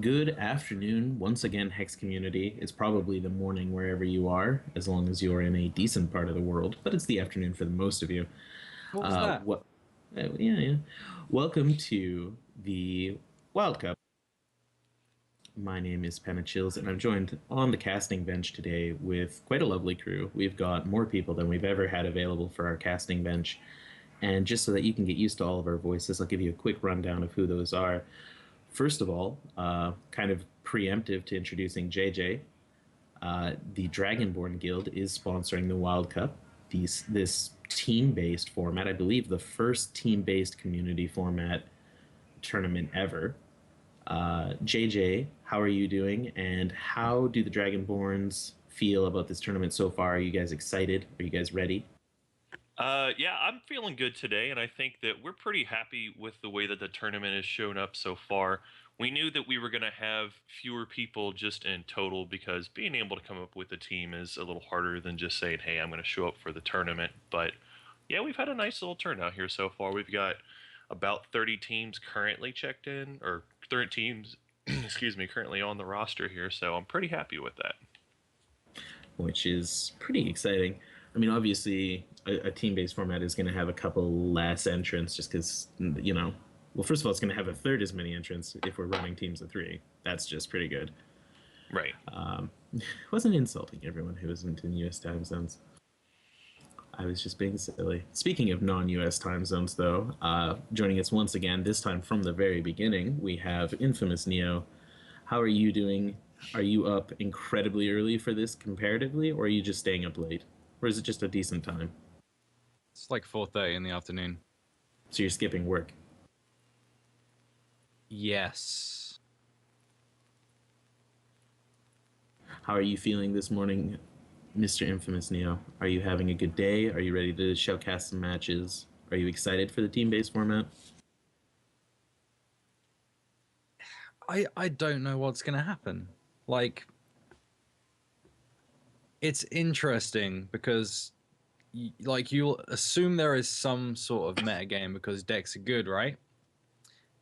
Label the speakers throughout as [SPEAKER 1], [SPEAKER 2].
[SPEAKER 1] Good afternoon, once again, Hex community. It's probably the morning wherever you are, as long as you're in a decent part of the world, but it's the afternoon for the most of you.
[SPEAKER 2] What was
[SPEAKER 1] Uh,
[SPEAKER 2] that?
[SPEAKER 1] what? Yeah. Welcome to the Wild Cup. My name is PentaChills, and I'm joined on the casting bench today with quite a lovely crew. We've got more people than we've ever had available for our casting bench. And just so that you can get used to all of our voices, I'll give you a quick rundown of who those are. First of all, kind of preemptive to introducing JJ, the Dragonborn Guild is sponsoring the Wild Cup. This team-based format, I believe, the first team-based community format tournament ever. JJ, how are you doing? And how do the Dragonborns feel about this tournament so far? Are you guys excited? Are you guys ready?
[SPEAKER 3] Yeah, I'm feeling good today, and I think that we're pretty happy with the way that the tournament has shown up so far. We knew that we were going to have fewer people just in total because being able to come up with a team is a little harder than just saying, hey, I'm going to show up for the tournament. But yeah, we've had a nice little turnout here so far. We've got about 30 teams currently checked in, or 30 teams, excuse me, currently on the roster here, so I'm pretty happy with that.
[SPEAKER 1] Which is pretty exciting. I mean, obviously, a team-based format is going to have a couple less entrants, just because well, first of all, it's going to have a third as many entrants if we're running teams of three. That's just pretty good.
[SPEAKER 3] Right.
[SPEAKER 1] Wasn't insulting everyone who isn't in U.S. time zones. I was just being silly. Speaking of non-U.S. time zones, though, joining us once again, this time from the very beginning, we have InfamousNeo. How are you doing? Are you up incredibly early for this comparatively, or are you just staying up late? Or is it just a decent time?
[SPEAKER 2] It's like 4:30 in the afternoon.
[SPEAKER 1] So you're skipping work.
[SPEAKER 2] Yes.
[SPEAKER 1] How are you feeling this morning, Mr. Infamous Neo? Are you having a good day? Are you ready to showcast some matches? Are you excited for the team-based format?
[SPEAKER 2] I don't know what's going to happen. Like, it's interesting because you'll assume there is some sort of meta game because decks are good, right?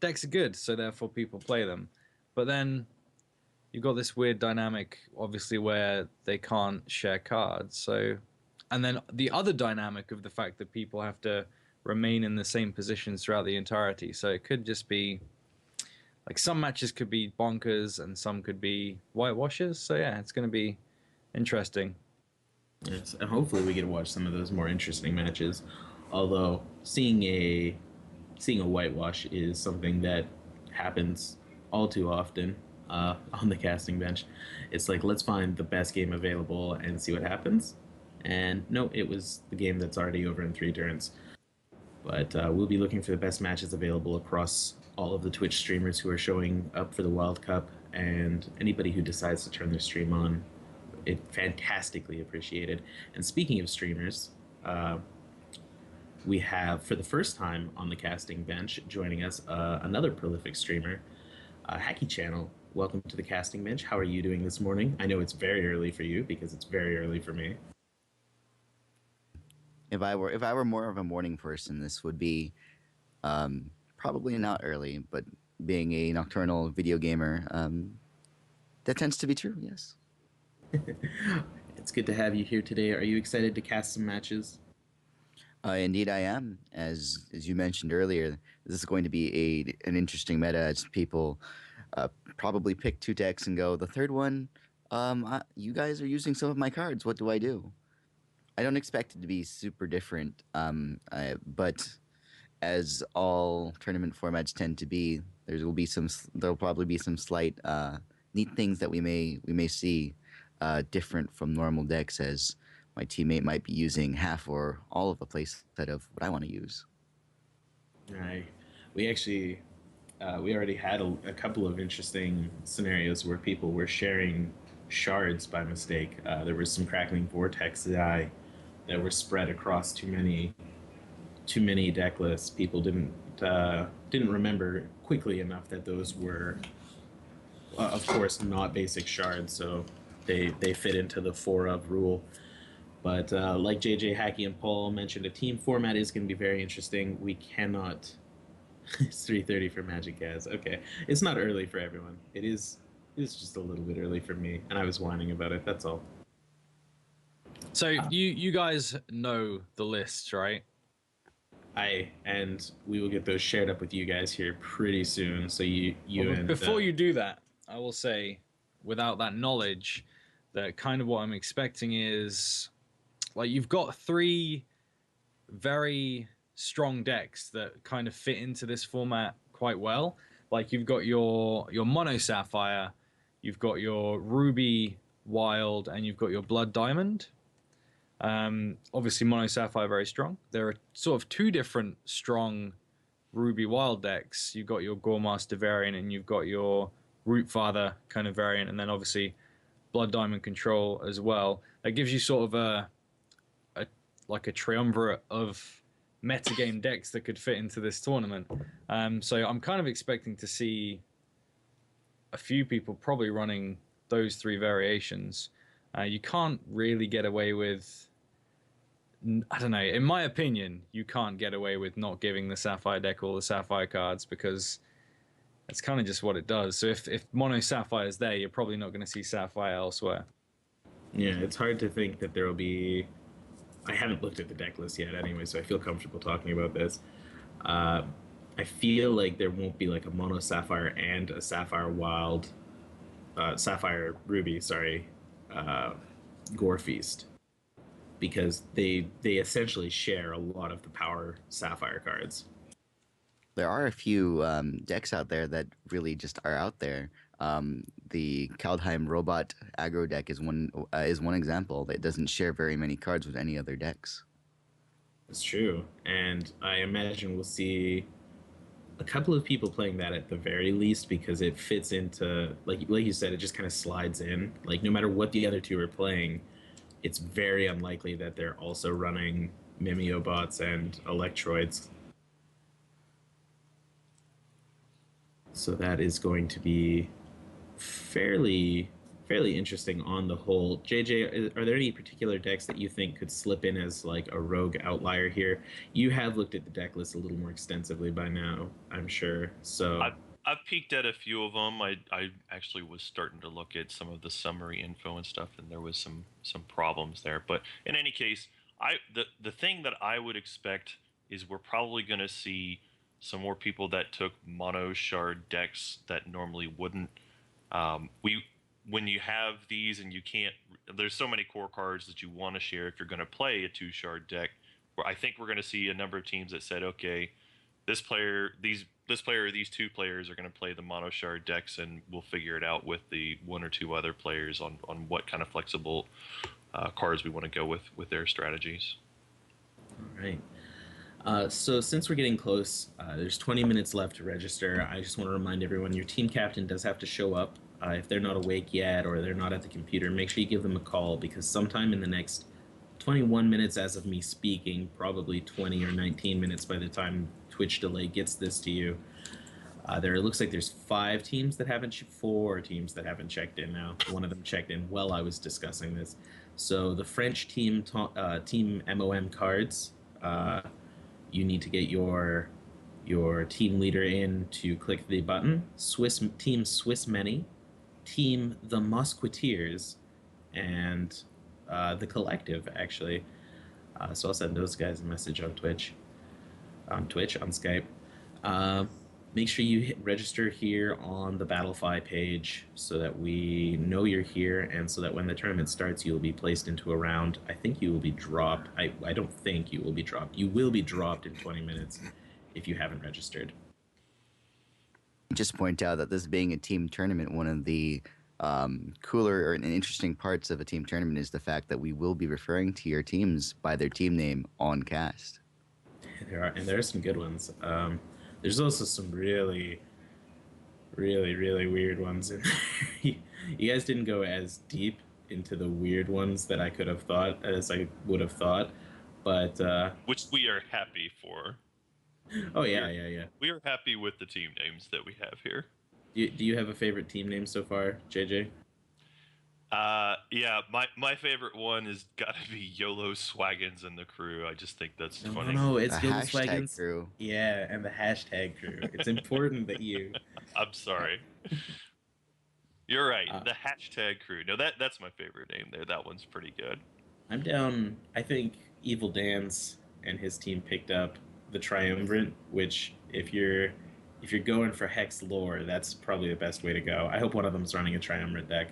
[SPEAKER 2] Decks are good, so therefore people play them. But then you've got this weird dynamic, obviously, where they can't share cards. So, and then the other dynamic of the fact that people have to remain in the same positions throughout the entirety. So it could just be like some matches could be bonkers and some could be whitewashes. So yeah, it's going to be interesting.
[SPEAKER 1] Yes, and hopefully we get to watch some of those more interesting matches. Although seeing a whitewash is something that happens all too often on the casting bench. It's like let's find the best game available and see what happens. And no, it was the game that's already over in three turns. But we'll be looking for the best matches available across all of the Twitch streamers who are showing up for the Wild Cup, and anybody who decides to turn their stream on. It fantastically appreciated. And speaking of streamers, we have for the first time on the casting bench joining us another prolific streamer, HackyChannel. Welcome to the casting bench. How are you doing this morning? I know it's very early for you because it's very early for me.
[SPEAKER 4] If I were more of a morning person, this would be probably not early, but being a nocturnal video gamer, that tends to be true. Yes.
[SPEAKER 1] It's good to have you here today. Are you excited to cast some matches?
[SPEAKER 4] Indeed, I am. As you mentioned earlier, this is going to be an interesting meta as people probably pick two decks and go. The third one, you guys are using some of my cards. What do I do? I don't expect it to be super different, but as all tournament formats tend to be, there'll probably be some slight neat things that we may see different from normal decks, as my teammate might be using half or all of a play set of what I want to use.
[SPEAKER 1] I, we actually we already had a couple of interesting scenarios where people were sharing shards by mistake. There was some crackling vortexi that were spread across too many deck lists. People didn't remember quickly enough that those were, of course, not basic shards. So they fit into the four of rule. But like JJ, Hacky, and Paul mentioned, a team format is going to be very interesting. We cannot It's 3:30 for Magic Gaz. Okay, it's not early for everyone. It is. It's just a little bit early for me, and I was whining about it. That's all.
[SPEAKER 2] So you guys know the lists, right?
[SPEAKER 1] And we will get those shared up with you guys here pretty soon. So you
[SPEAKER 2] Well,
[SPEAKER 1] and
[SPEAKER 2] before you do that, I will say, without that knowledge, that kind of what I'm expecting is like you've got three very strong decks that kind of fit into this format quite well. Like you've got your mono sapphire, you've got your ruby wild, and you've got your blood diamond. Obviously, mono sapphire very strong. There are sort of two different strong ruby wild decks. You've got your Goremaster variant, and you've got your Rootfather kind of variant, and then obviously blood diamond control as well. That gives you sort of a like a triumvirate of metagame decks that could fit into this tournament. So I'm kind of expecting to see a few people probably running those three variations. You can't really get away with, I don't know, in my opinion, you can't get away with not giving the Sapphire deck all the Sapphire cards because that's kind of just what it does. So if Mono Sapphire is there, you're probably not going to see Sapphire elsewhere.
[SPEAKER 1] Yeah, it's hard to think that there will be. I haven't looked at the deck list yet, anyway, so I feel comfortable talking about this. Uh, I feel like there won't be like a mono sapphire and a sapphire wild, sapphire ruby, sorry, uh, gore feast, because they essentially share a lot of the power sapphire cards.
[SPEAKER 4] There are a few decks out there that really just are out there. The Kaldheim Robot aggro deck is one example that doesn't share very many cards with any other decks.
[SPEAKER 1] It's true, and I imagine we'll see a couple of people playing that at the very least because it fits into like you said, it just kind of slides in. Like no matter what the other two are playing, it's very unlikely that they're also running Mimeobots and Electroids. So that is going to be fairly interesting on the whole. JJ, are there any particular decks that you think could slip in as like a rogue outlier here? You have looked at the deck list a little more extensively by now, I'm sure. So
[SPEAKER 3] I've peeked at a few of them. I actually was starting to look at some of the summary info and stuff, and there was some problems there. But in any case, the thing that I would expect is we're probably going to see some more people that took mono shard decks that normally wouldn't. We when you have these and you can't, there's so many core cards that you want to share if you're going to play a 2 shard deck. Where I think we're going to see a number of teams that said, okay, this player or these 2 players are going to play the mono shard decks, and we'll figure it out with the 1 or 2 other players on what kind of flexible cards we want to go with their strategies.
[SPEAKER 1] all right. So since we're getting close, there's 20 minutes left to register. I just want to remind everyone your team captain does have to show up. If they're not awake yet or they're not at the computer, make sure you give them a call because sometime in the next 21 minutes as of me speaking, probably 20 or 19 minutes by the time Twitch delay gets this to you, there looks like there's 4 teams that haven't checked in now. One of them checked in while I was discussing this. So the French team MOM cards, you need to get your team leader in to click the button. Swiss Many, Team the Musketeers, and the Collective actually. So I'll send those guys a message on on Skype. Make sure you register here on the Battlefy page so that we know you're here and so that when the tournament starts, you will be placed into a round. I think you will be dropped. I don't think you will be dropped. You will be dropped in 20 minutes if you haven't registered.
[SPEAKER 4] Just point out that this being a team tournament, one of the cooler and interesting parts of a team tournament is the fact that we will be referring to your teams by their team name on cast.
[SPEAKER 1] There are some good ones. There's also some really weird ones in there. You guys didn't go as deep into the weird ones that I could have thought as I would have thought, but
[SPEAKER 3] Which we are happy for.
[SPEAKER 1] Oh yeah.
[SPEAKER 3] We are happy with the team names that we have here.
[SPEAKER 1] Do you have a favorite team name so far, JJ?
[SPEAKER 3] Yeah, my favorite one is got to be YOLO Swaggins and the crew. I just think that's
[SPEAKER 1] No,
[SPEAKER 3] funny.
[SPEAKER 1] no,
[SPEAKER 4] The
[SPEAKER 1] it's Yoda
[SPEAKER 4] hashtag
[SPEAKER 1] Swaggins.
[SPEAKER 4] crew.
[SPEAKER 1] Yeah, and the hashtag crew. It's important that you.
[SPEAKER 3] I'm sorry. You're right.
[SPEAKER 1] Uh,
[SPEAKER 3] The hashtag crew. No, that's my favorite name there. That one's pretty good.
[SPEAKER 1] I'm down. I think Evil Dan's and his team picked up the Triumvirate, which if you're going for Hex lore, that's probably the best way to go. I hope one of them's running a Triumvirate deck.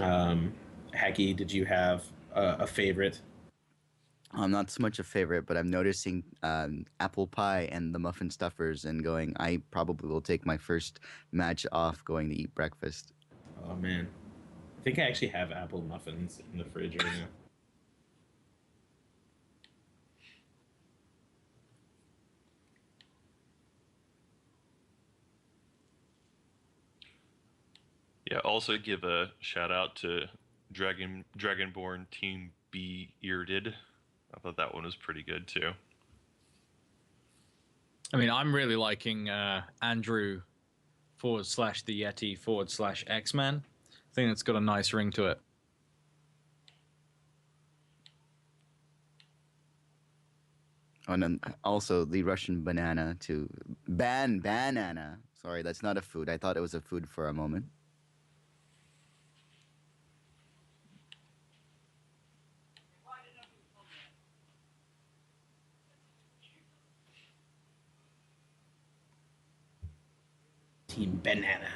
[SPEAKER 1] Um, Hacky, did you have a favorite?
[SPEAKER 4] I'm not so much a favorite, but I'm noticing apple pie and the muffin stuffers and going, I probably will take my first match off going to eat breakfast.
[SPEAKER 1] Oh man, I think I actually have apple muffins in the fridge right now.
[SPEAKER 3] Yeah. Also give a shout out to Dragonborn Team B Earded. I thought that one was pretty good too.
[SPEAKER 2] I mean, I'm really liking Andrew / the Yeti / X-Man. I think it's got a nice ring to it.
[SPEAKER 4] Oh, and then also the Russian banana to banana. Sorry, that's not a food. I thought it was a food for a moment.
[SPEAKER 1] Team Banana.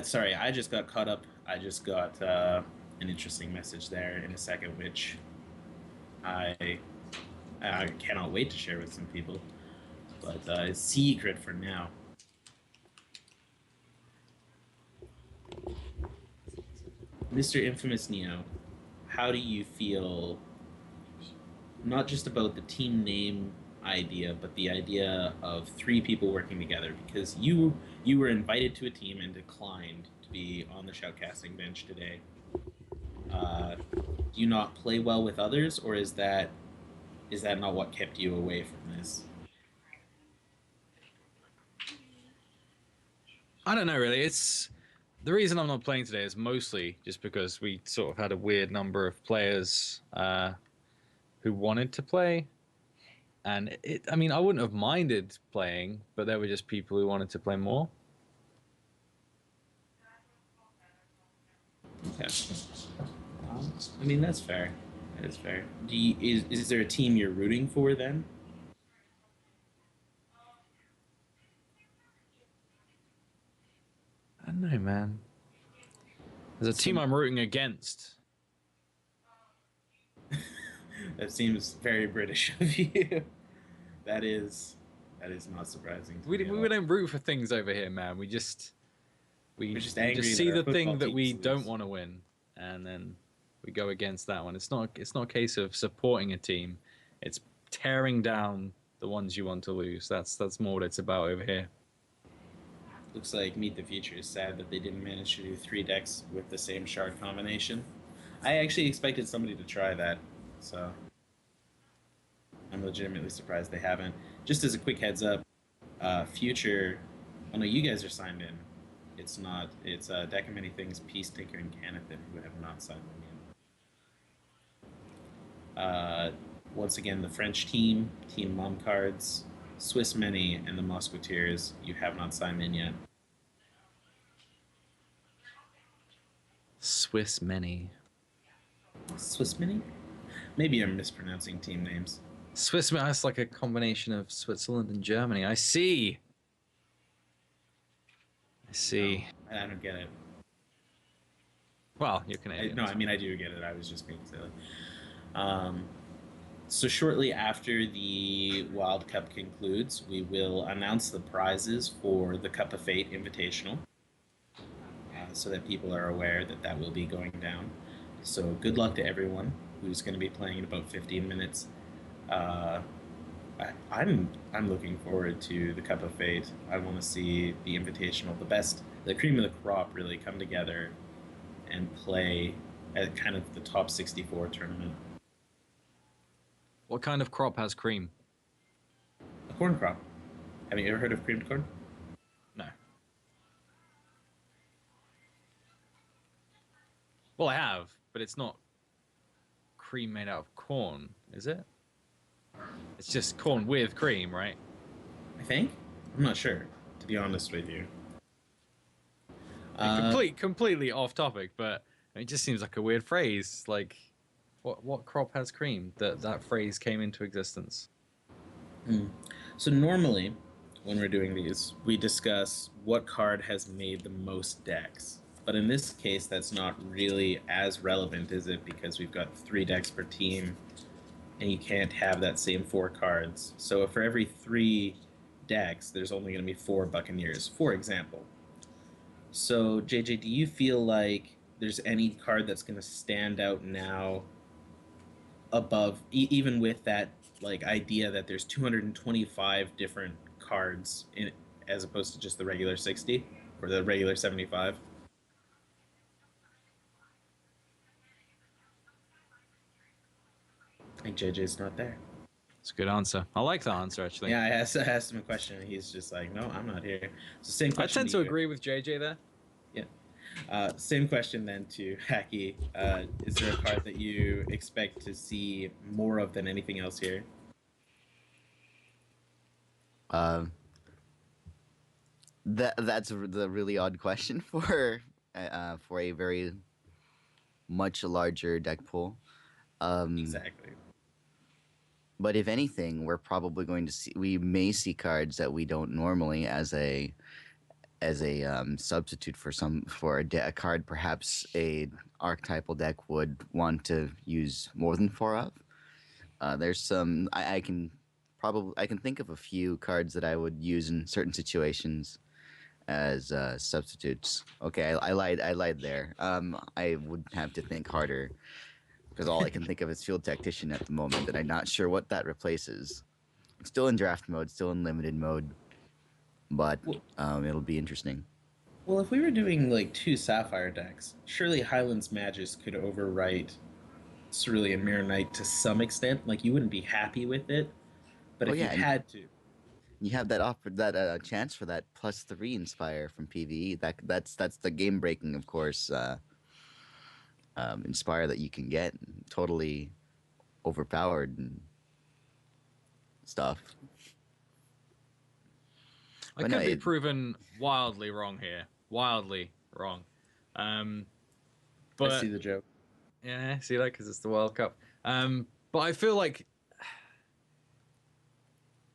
[SPEAKER 1] Sorry, I just got caught up. I just got an interesting message there in a second, which I I cannot wait to share with some people. But it's secret for now. Mr. InfamousNeo, how do you feel not just about the team name idea, but the idea of three people working together? Because you were invited to a team and declined to be on the shoutcasting bench today. Do you not play well with others, or is that not what kept you away from this?
[SPEAKER 2] I don't know, really. It's the reason I'm not playing today is mostly just because we sort of had a weird number of players who wanted to play, and I mean, I wouldn't have minded playing, but there were just people who wanted to play more.
[SPEAKER 1] Okay. I mean, that's fair. That is fair. Is there a team you're rooting for then?
[SPEAKER 2] I don't know, man. There's a team I'm rooting against.
[SPEAKER 1] That seems very British of you. That is not surprising to
[SPEAKER 2] We
[SPEAKER 1] me at all.
[SPEAKER 2] we don't root for things over here, man. We
[SPEAKER 1] We're just
[SPEAKER 2] we
[SPEAKER 1] angry
[SPEAKER 2] just
[SPEAKER 1] that
[SPEAKER 2] see
[SPEAKER 1] our
[SPEAKER 2] the thing
[SPEAKER 1] football
[SPEAKER 2] that we
[SPEAKER 1] teams
[SPEAKER 2] don't
[SPEAKER 1] lose.
[SPEAKER 2] want to win, and then we go against that one. It's not a case of supporting a team. It's tearing down the ones you want to lose. That's more what it's about over here.
[SPEAKER 1] Looks like Meet the Future is sad that they didn't manage to do 3 decks with the same shard combination. I actually expected somebody to try that, so I'm legitimately surprised they haven't. Just as a quick heads up, Future. Oh no, you guys are signed in. It's not. It's Deck of Many Things, Peace Tinker, and Canathan who have not signed in yet. Once again, the French team, Team Mom Cards, Swiss Many, and the Musketeers, you have not signed in yet.
[SPEAKER 2] Swiss many.
[SPEAKER 1] Swiss Many? Maybe I'm mispronouncing team names.
[SPEAKER 2] Swiss many. That's like a combination of Switzerland and Germany. I see. I see.
[SPEAKER 1] No, I don't get it.
[SPEAKER 2] Well, you're Canadian.
[SPEAKER 1] No, I mean, I do get it. I was just being silly. So shortly after the Wild Cup concludes, we will announce the prizes for the Cup of Fate Invitational, so that people are aware that that will be going down. So good luck to everyone who's going to be playing in about 15 minutes. I'm looking forward to the Cup of Fate. I want to see the Invitational, the cream of the crop, really come together and play at kind of the top 64 tournament.
[SPEAKER 2] What kind of crop has cream?
[SPEAKER 1] A corn crop. Have you ever heard of creamed corn?
[SPEAKER 2] No. Well, I have, but it's not cream made out of corn, is it? It's just corn with cream, right?
[SPEAKER 1] I think. I'm not sure, to be honest with you.
[SPEAKER 2] Completely off topic, but it just seems like a weird phrase. Like, what crop has cream? That phrase came into existence.
[SPEAKER 1] So normally, when we're doing these, we discuss what card has made the most decks. But in this case, that's not really as relevant, is it? Because we've got 3 decks per team, and you can't have that same 4 cards. So for every 3 decks, there's only going to be 4 Buccaneers, for example. So, JJ, do you feel like there's any card that's going to stand out now above, even with that like idea that there's 225 different cards in, as opposed to just the regular 60 or the regular 75? I think JJ's not there.
[SPEAKER 2] It's a good answer. I like that answer, actually.
[SPEAKER 1] Yeah, I asked him a question, and he's just like, "No, I'm not here." So same question.
[SPEAKER 2] I tend to agree with JJ there.
[SPEAKER 1] Yeah. Same question then to Hacky. Is there a card that you expect to see more of than anything else here?
[SPEAKER 4] That's the really odd question for a very much larger deck pool.
[SPEAKER 1] Exactly.
[SPEAKER 4] But if anything, we're probably going to see. We may see cards that we don't normally as a substitute for a card perhaps a archetypal deck would want to use more than 4 of. There's some I can think of a few cards that I would use in certain situations as substitutes. Okay, I lied there. I would have to think harder because all I can think of is Field Tactician at the moment, and I'm not sure what that replaces. It's still in draft mode, still in limited mode, but it'll be interesting.
[SPEAKER 1] Well, if we were doing like 2 Sapphire decks, surely Highland's Magus could overwrite Cerulean Mirror Knight to some extent. Like, you wouldn't be happy with it, but if you had to.
[SPEAKER 4] You have that chance for that +3 Inspire from PvE. That's the game breaking, of course. Inspire that you can get totally overpowered and stuff.
[SPEAKER 2] I could be proven wildly wrong here. Wildly wrong. But
[SPEAKER 1] I see the joke.
[SPEAKER 2] Yeah, see that? Because it's the World Cup. But I feel like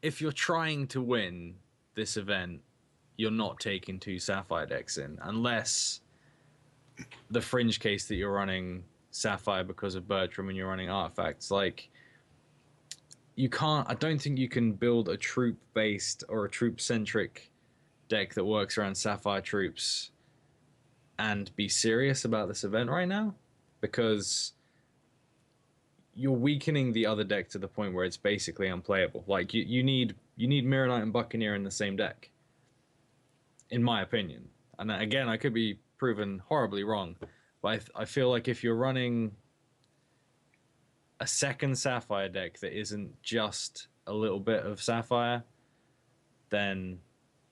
[SPEAKER 2] if you're trying to win this event, you're not taking 2 Sapphire decks in, unless the fringe case that you're running Sapphire because of Bertram and you're running artifacts. Like, you can't. I don't think you can build a troop-based or a troop-centric deck that works around Sapphire troops and be serious about this event right now, because you're weakening the other deck to the point where it's basically unplayable. Like, you need Mirror Knight and Buccaneer in the same deck, in my opinion. And again, I could be proven horribly wrong, but I feel like if you're running a second Sapphire deck that isn't just a little bit of Sapphire, then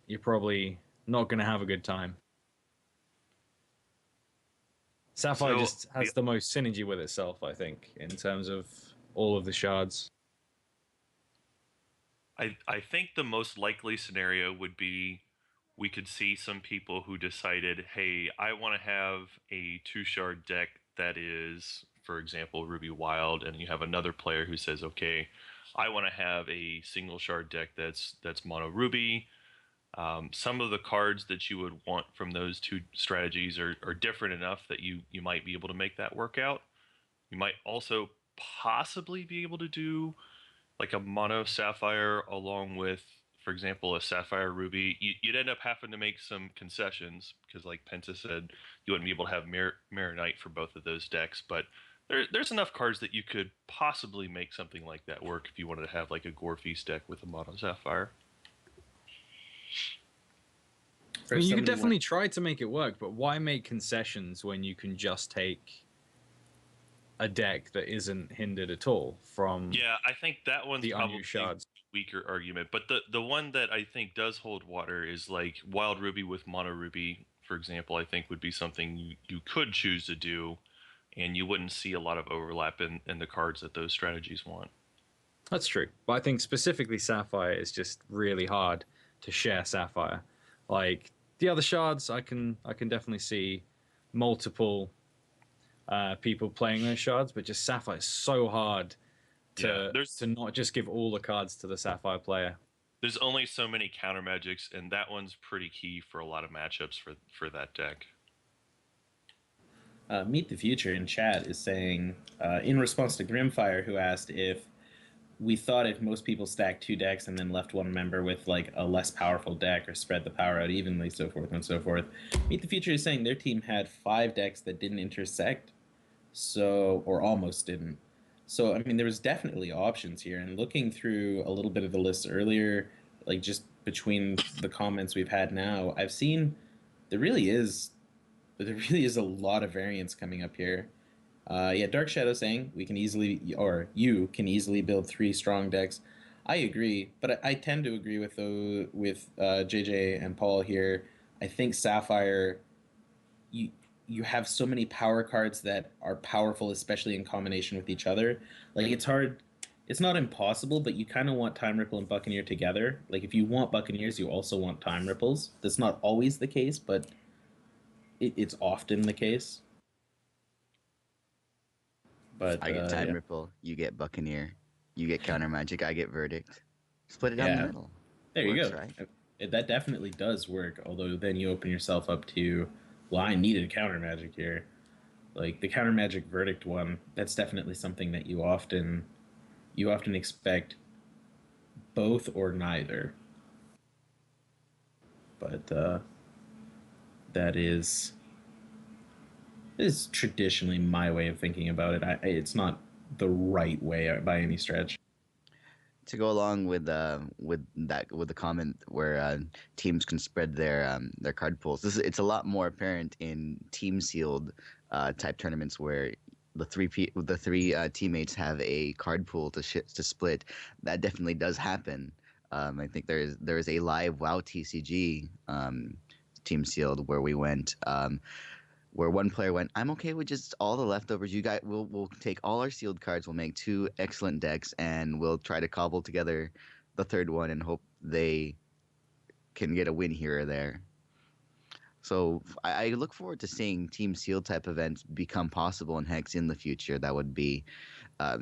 [SPEAKER 2] you're probably not going to have a good time. Sapphire just has the most synergy with itself, I think, in terms of all of the shards.
[SPEAKER 3] I think the most likely scenario would be we could see some people who decided, hey, I want to have a 2-shard deck that is, for example, Ruby Wild, and you have another player who says, okay, I want to have a single shard deck that's mono Ruby. Some of the cards that you would want from those 2 strategies are different enough that you might be able to make that work out. You might also possibly be able to do like a mono Sapphire along with, for example, a Sapphire Ruby. You'd end up having to make some concessions because, like Penta said, you wouldn't be able to have Mirror Knight for both of those decks. But there's enough cards that you could possibly make something like that work if you wanted to have like a Gore Feast deck with a mono Sapphire.
[SPEAKER 2] I mean, you could definitely try to make it work, but why make concessions when you can just take a deck that isn't hindered at all from?
[SPEAKER 3] Yeah, I think that one's
[SPEAKER 2] the
[SPEAKER 3] probably
[SPEAKER 2] shards.
[SPEAKER 3] Weaker argument. But the one that I think does hold water is like Wild Ruby with Mono Ruby, for example. I think would be something you could choose to do. and you wouldn't see a lot of overlap in the cards that those strategies want.
[SPEAKER 2] That's true. But I think specifically Sapphire is just really hard to share Sapphire. Like the other shards, I can definitely see multiple people playing those shards, but just Sapphire is so hard
[SPEAKER 3] Yeah,
[SPEAKER 2] to not just give all the cards to the Sapphire player.
[SPEAKER 3] there's only so many counter magics, and that one's pretty key for a lot of matchups for that deck.
[SPEAKER 1] Meet the Future in chat is saying, in response to Grimfire, who asked if we thought if most people stacked 2 decks and then left one member with like a less powerful deck or spread the power out evenly, so forth and so forth. Meet the Future is saying their team had 5 decks that didn't intersect, so or almost didn't. So I mean, there was definitely options here. And looking through a little bit of the list earlier, like just between the comments we've had now, I've seen there really is a lot of variance coming up here. Yeah, Dark Shadow saying we can easily, or you can easily build 3 strong decks. I agree, but I tend to agree with JJ and Paul here. I think Sapphire, you you have so many power cards that are powerful, especially in combination with each other. Like it's hard. It's not impossible, but you kind of want Time Ripple and Buccaneer together. Like if you want Buccaneers, you also want Time Ripples. That's not always the case, but it's often the case. But
[SPEAKER 4] I get Time
[SPEAKER 1] yeah.
[SPEAKER 4] Ripple, you get Buccaneer, you get Counter Magic, I get Verdict. Split it down the
[SPEAKER 1] Yeah,
[SPEAKER 4] middle.
[SPEAKER 1] there you
[SPEAKER 4] Works,
[SPEAKER 1] go.
[SPEAKER 4] right?
[SPEAKER 1] That definitely does work. Although then you open yourself up to, well, I needed counter magic here. Like the counter magic verdict one, that's definitely something that you often expect both or neither. But that is traditionally my way of thinking about it. It's not the right way by any stretch.
[SPEAKER 4] To go along with the comment where teams can spread their card pools. It's a lot more apparent in team sealed type tournaments where the three teammates have a card pool to split. That definitely does happen. I think there is a live WoW TCG team sealed where we went. Where one player went, I'm okay with just all the leftovers. You guys, we'll take all our sealed cards. We'll make 2 excellent decks, and we'll try to cobble together the third one and hope they can get a win here or there. So I look forward to seeing team sealed type events become possible in Hex in the future. That would be uh,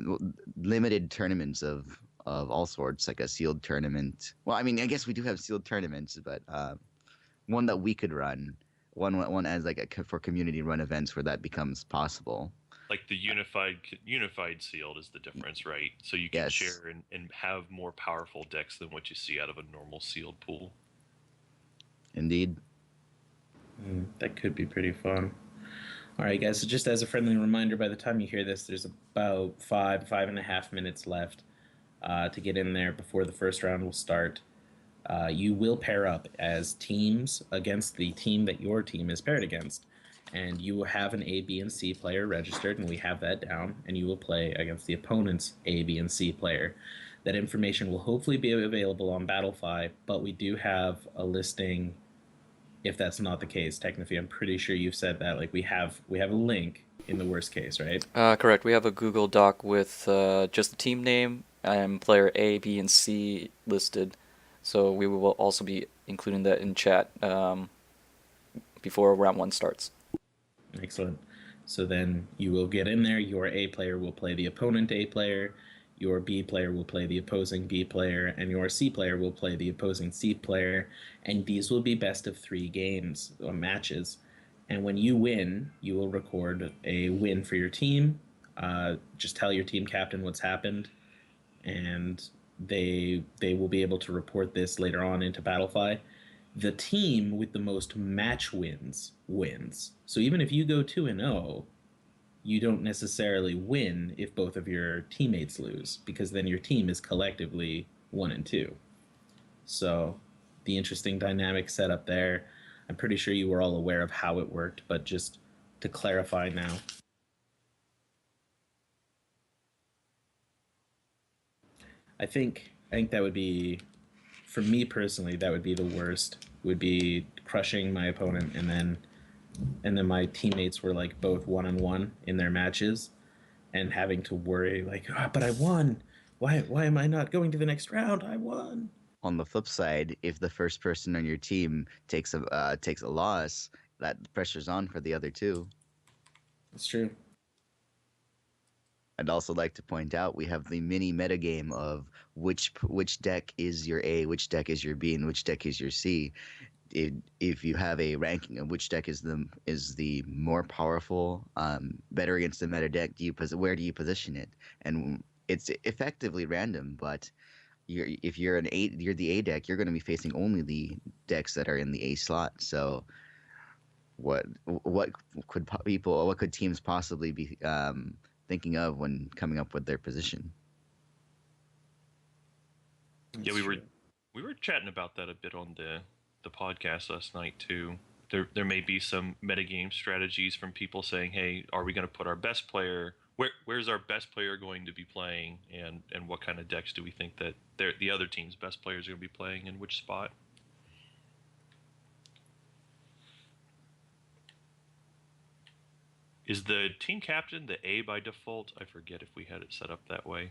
[SPEAKER 4] limited tournaments of all sorts, like a sealed tournament. Well, I mean, I guess we do have sealed tournaments, but one that we could run, one as like for community run events where that becomes possible.
[SPEAKER 3] Like the unified sealed is the difference, right? So you can
[SPEAKER 4] Yes,
[SPEAKER 3] share and have more powerful decks than what you see out of a normal sealed pool.
[SPEAKER 4] indeed.
[SPEAKER 1] That could be pretty fun. All right, guys. So just as a friendly reminder, by the time you hear this, there's about 5.5 minutes left to get in there before the first round will start. You will pair up as teams against the team that your team is paired against. And you will have an A, B, and C player registered, and we have that down. And you will play against the opponent's A, B, and C player. That information will hopefully be available on Battlefy, but we do have a listing if that's not the case. Technically, I'm pretty sure you've said that. Like we have a link in the worst case, right?
[SPEAKER 5] Correct. We have a Google Doc with just the team name and player A, B, and C listed. So we will also be including that in chat before round 1 starts.
[SPEAKER 1] Excellent. So then you will get in there. Your A player will play the opponent A player. Your B player will play the opposing B player, and your C player will play the opposing C player. And these will be best of 3 games or matches. And when you win, you will record a win for your team. Just tell your team captain what's happened, and they will be able to report this later on into Battlefy. The team with the most match wins wins. So even if you go 2-0, you don't necessarily win if both of your teammates lose, because then your team is collectively 1-2. So the interesting dynamic set up there. I'm pretty sure you were all aware of how it worked, but just to clarify now. I think that would be, for me personally, that would be the worst. Would be crushing my opponent and then and then my teammates were like both 1-1 in their matches, and having to worry like, but I won. Why am I not going to the next round? I won.
[SPEAKER 4] On the flip side, if the first person on your team takes a loss, that pressure's on for the other two.
[SPEAKER 1] It's true.
[SPEAKER 4] I'd also like to point out we have the mini metagame of which deck is your A, which deck is your B, and which deck is your C. If you have a ranking of which deck is the more powerful, better against the meta deck, where do you position it? And it's effectively random, but if you're you're the A deck, you're going to be facing only the decks that are in the A slot. So what could teams possibly be thinking of when coming up with their position?
[SPEAKER 3] Yeah, we were chatting about that a bit on the podcast last night too. There may be some metagame strategies from people saying, "Hey, are we going to put our best player? Where's our best player going to be playing? And what kind of decks do we think that the other team's best players are going to be playing in which spot?" Is the team captain the A by default? I forget if we had it set up that way.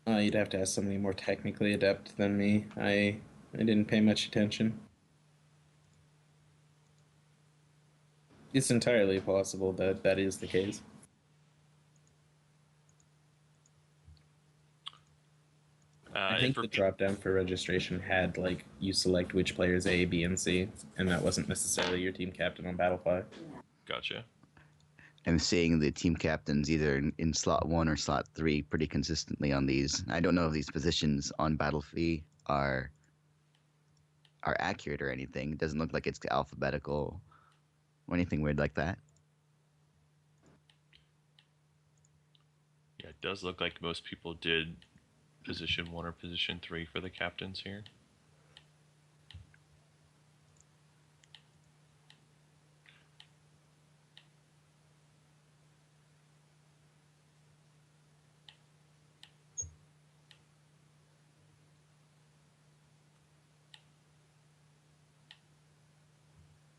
[SPEAKER 1] You'd have to ask somebody more technically adept than me. I didn't pay much attention. It's entirely possible that that is the case. I think the drop down for registration had like you select which players A, B, and C, and that wasn't necessarily your team captain on Battlefy.
[SPEAKER 3] Gotcha.
[SPEAKER 4] I'm seeing the team captains either in slot 1 or slot 3 pretty consistently on these. I don't know if these positions on Battlefield are accurate or anything. It doesn't look like it's alphabetical or anything weird like that.
[SPEAKER 3] Yeah, it does look like most people did position 1 or position 3 for the captains here.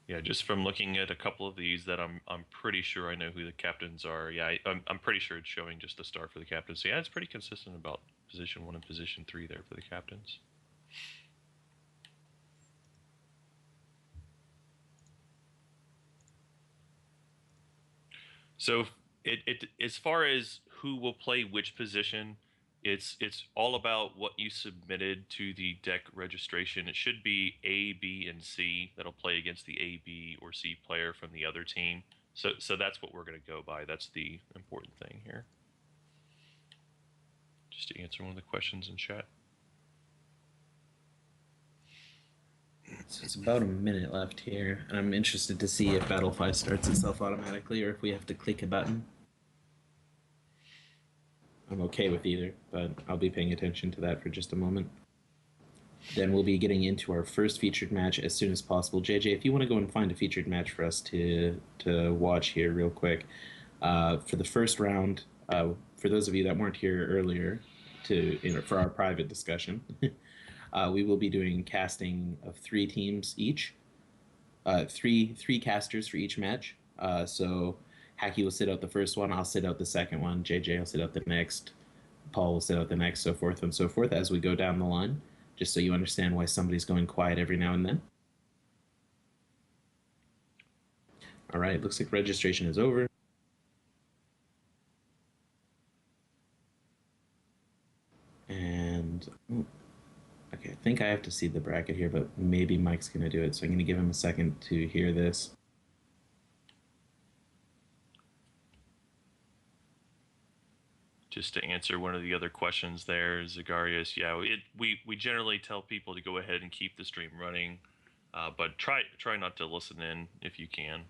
[SPEAKER 3] Yeah, just from looking at a couple of these, that I'm pretty sure I know who the captains are. Yeah, I'm pretty sure it's showing just the star for the captains. So yeah, it's pretty consistent about position 1 and position 3 there for the captains. So it as far as who will play which position, it's all about what you submitted to the deck registration. It should be A, B, and C that'll play against the A, B, or C player from the other team. So that's what we're going to go by. That's the important thing here. Just to answer one of the questions in chat.
[SPEAKER 1] So it's about a minute left here, and I'm interested to see if Battlefy starts itself automatically or if we have to click a button. I'm okay with either, but I'll be paying attention to that for just a moment. Then we'll be getting into our first featured match as soon as possible. JJ, if you want to go and find a featured match for us to watch here real quick. For the first round, for those of you that weren't here earlier for our private discussion, we will be doing casting of 3 teams each. Three casters for each match. So Hacky will sit out the first one, I'll sit out the second one, JJ will sit out the next, Paul will sit out the next, so forth and so forth as we go down the line, just so you understand why somebody's going quiet every now and then. All right, looks like registration is over. And okay, I think I have to see the bracket here, but maybe Mike's going to do it, so I'm going to give him a second to hear this.
[SPEAKER 3] Just to answer one of the other questions there, Zagarius, yeah, we generally tell people to go ahead and keep the stream running, but try not to listen in if you can.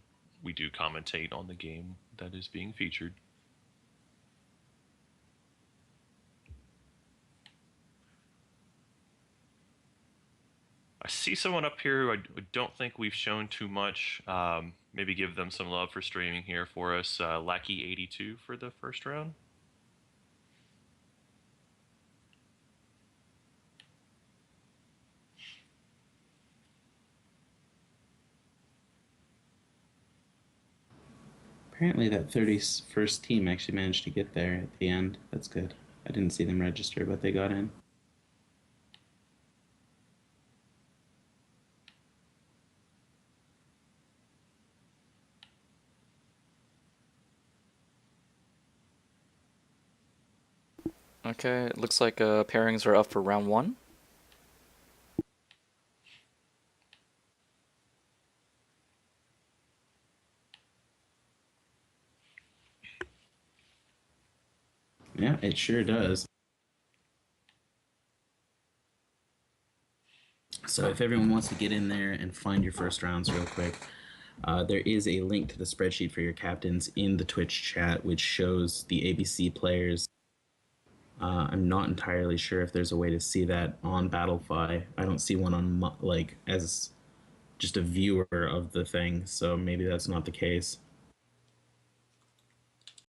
[SPEAKER 3] We do commentate on the game that is being featured. I see someone up here who I don't think we've shown too much. Maybe give them some love for streaming here for us. Lackey82 for the first round.
[SPEAKER 1] Apparently, that 31st team actually managed to get there at the end. That's good. I didn't see them register, but they got in.
[SPEAKER 5] Okay, it looks like pairings are up for round 1.
[SPEAKER 1] Yeah, it sure does. So if everyone wants to get in there and find your first rounds real quick, there is a link to the spreadsheet for your captains in the Twitch chat, which shows the ABC players. I'm not entirely sure if there's a way to see that on Battlefy. I don't see one on as just a viewer of the thing, so maybe that's not the case.